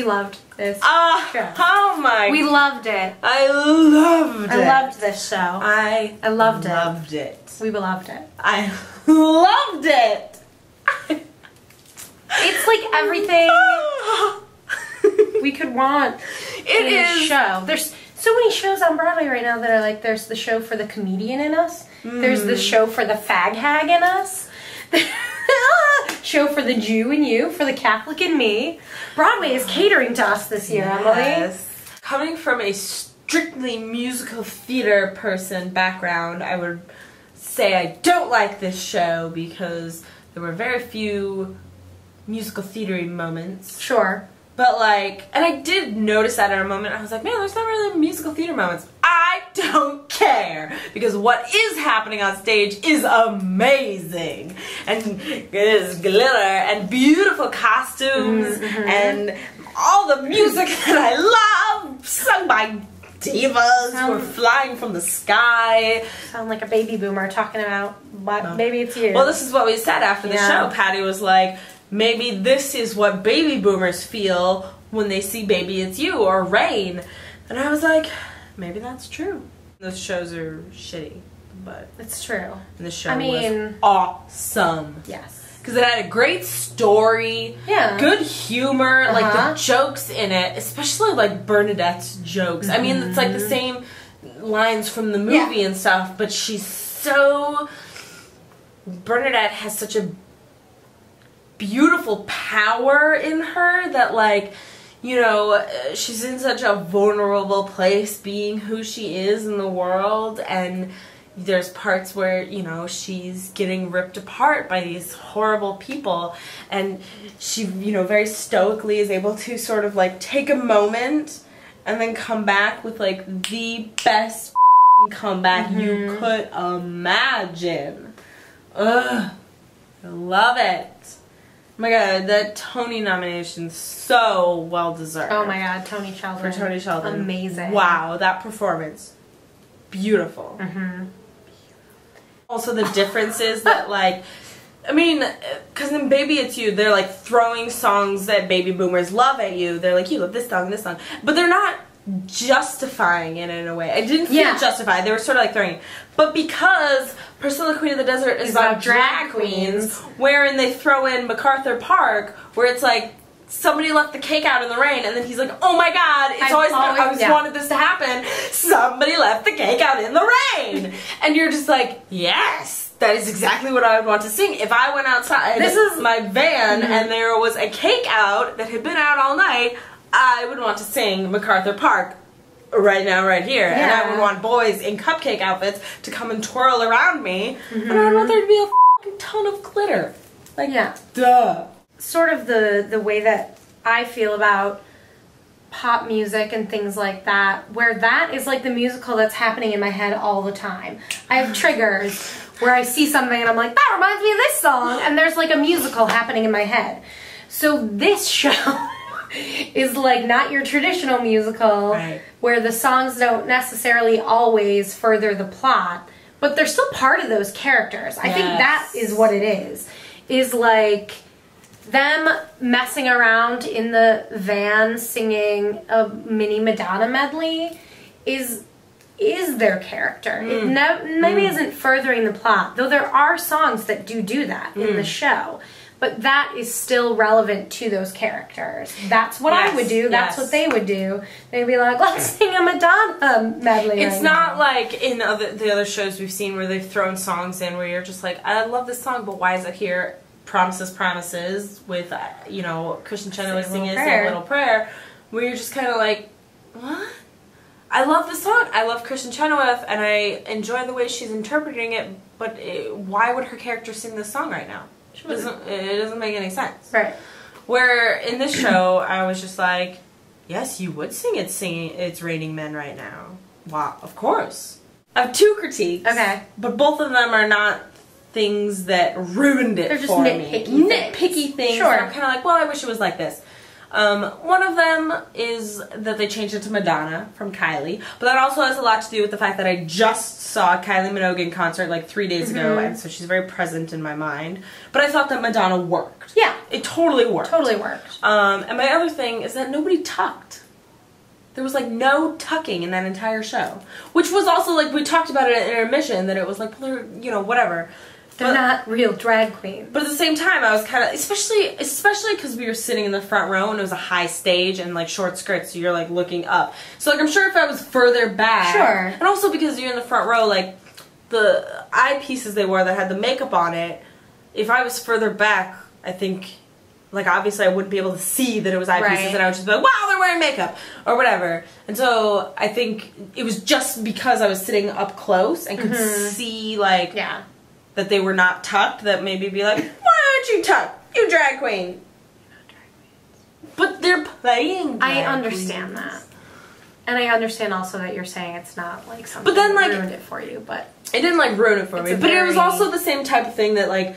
We loved this show. Oh my. We loved it. I loved it. I loved this show. I loved it. Loved it. We loved it. I loved it. It's like everything we could want in a show. There's so many shows on Broadway right now that are like, there's the show for the comedian in us. There's the show for the fag hag in us. Show for the Jew in you, for the Catholic in me. Broadway is catering to us this year, Emily. Coming from a strictly musical theater person background, I would say I don't like this show because there were very few musical theater-y moments. Sure. But like, and I did notice that at a moment, I was like, man, there's not really musical theater moments. I don't care, because what is happening on stage is amazing. And it is glitter and beautiful costumes and all the music that I love, sung by divas who are flying from the sky. Sound like a baby boomer talking about what Baby It's You. Well, this is what we said after the show. Patty was like, maybe this is what baby boomers feel when they see Baby It's You or Rain. And I was like, maybe that's true. Those shows are shitty, but it's true. And the show was awesome. Yes. Because it had a great story, good humor, like the jokes in it, especially like Bernadette's jokes. I mean, it's like the same lines from the movie and stuff, but she's so... Bernadette has such a beautiful power in her that, like, you know, she's in such a vulnerable place being who she is in the world, and there's parts where, you know, she's getting ripped apart by these horrible people, and she, you know, very stoically is able to sort of like take a moment and then come back with like the best comeback you could imagine. Ugh, I love it. Oh my god, that Tony nomination's so well deserved. Oh my god, Tony Sheldon. For Tony Sheldon. Amazing. Wow, that performance. Beautiful. Also the differences that, like, I mean, because in Baby It's You, they're like throwing songs that baby boomers love at you. They're like, you love this song, but they're not justifying it in a way. I didn't feel justified. They were sort of like throwing it. But because Priscilla, Queen of the Desert is about drag queens, wherein they throw in MacArthur Park, where it's like, somebody left the cake out in the rain, and then he's like, oh my god, I always wanted this to happen. Somebody left the cake out in the rain. And you're just like, yes, that is exactly what I would want to sing. If I went outside my van and there was a cake out that had been out all night, I would want to sing MacArthur Park right now, right here. And I would want boys in cupcake outfits to come and twirl around me. And I would want there to be a fucking ton of glitter. Like, duh. Sort of the way that I feel about pop music and things like that, where that is like the musical that's happening in my head all the time. I have triggers where I see something and I'm like, that reminds me of this song, and there's like a musical happening in my head. So this show is like not your traditional musical where the songs don't necessarily always further the plot, but they're still part of those characters. I think that is what it is like them messing around in the van singing a mini Madonna medley is their character. It maybe isn't furthering the plot, though there are songs that do that in the show. But that is still relevant to those characters. That's what I would do. That's what they would do. They'd be like, let's sing a Madonna medley. It's not like in the other shows we've seen where they've thrown songs in where you're just like, I love this song, but why is it here? Promises with, you know, Kristen Chenoweth singing Say a Little Prayer, where you're just kind of like, what? I love the song. I love Kristen Chenoweth, and I enjoy the way she's interpreting it, but why would her character sing this song right now? It doesn't make any sense. Right. Where in this show, I was just like, yes, you would sing It's Raining Men right now. Wow, of course. I have two critiques. Okay. But both of them are not things that ruined it for me. They're just nitpicky things. Sure. I'm kind of like, well, I wish it was like this. One of them is that they changed it to Madonna from Kylie, but that also has a lot to do with the fact that I just saw a Kylie Minogue concert like 3 days ago, and so she's very present in my mind. But I thought that Madonna worked. Yeah. It totally worked. Totally worked. And my other thing is that nobody tucked. There was like no tucking in that entire show, which was also like, we talked about it at intermission, that it was like, well, they're, you know, whatever. They're not real drag queens. But at the same time, I was kind of, especially because we were sitting in the front row and it was a high stage and like short skirts, so you're like looking up. So like, I'm sure if I was further back, sure, and also because you're in the front row, like the eyepieces they wore that had the makeup on it, if I was further back, I think, like, obviously I wouldn't be able to see that it was eyepieces, and I would just be like, wow, they're wearing makeup, or whatever. And so I think it was just because I was sitting up close and could see, like, that they were not tucked, that maybe be like, why aren't you tucked? You drag queen. But they're playing drag I understand that. And I understand also that you're saying it's not, like, something but then, like, that ruined it for you, but... It didn't, like, ruin it for me. But it was also the same type of thing that, like,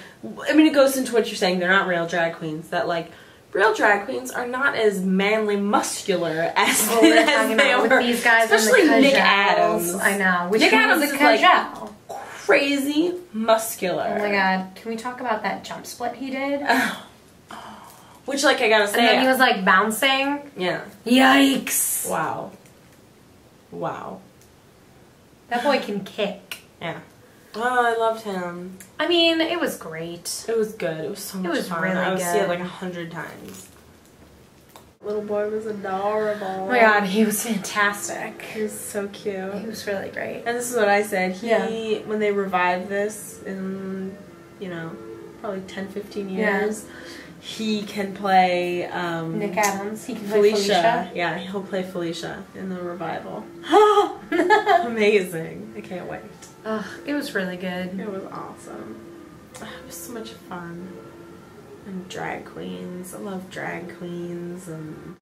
I mean, it goes into what you're saying, they're not real drag queens. That, like, real drag queens are not as manly muscular as, as they are. With these guys, especially Nick Adams. I know. Nick Adams is, like, crazy muscular. Oh my god. Can we talk about that jump split he did? Which, like, I gotta say... And then he was, like, bouncing. Yeah. Yikes. Wow. Wow. That boy can kick. Yeah. Oh, I loved him. I mean, it was great. It was good. It was so much fun. It was really good. I would see it like 100 times. Little boy was adorable. Oh my god, he was fantastic. He was so cute. He was really great. And this is what I said. When they revived this in, you know, probably 10, 15 years, he can play Nick Adams. He can play Felicia. Yeah, he'll play Felicia in the revival. Amazing. I can't wait. Ugh, it was really good. It was awesome. It was so much fun. And drag queens. I love drag queens and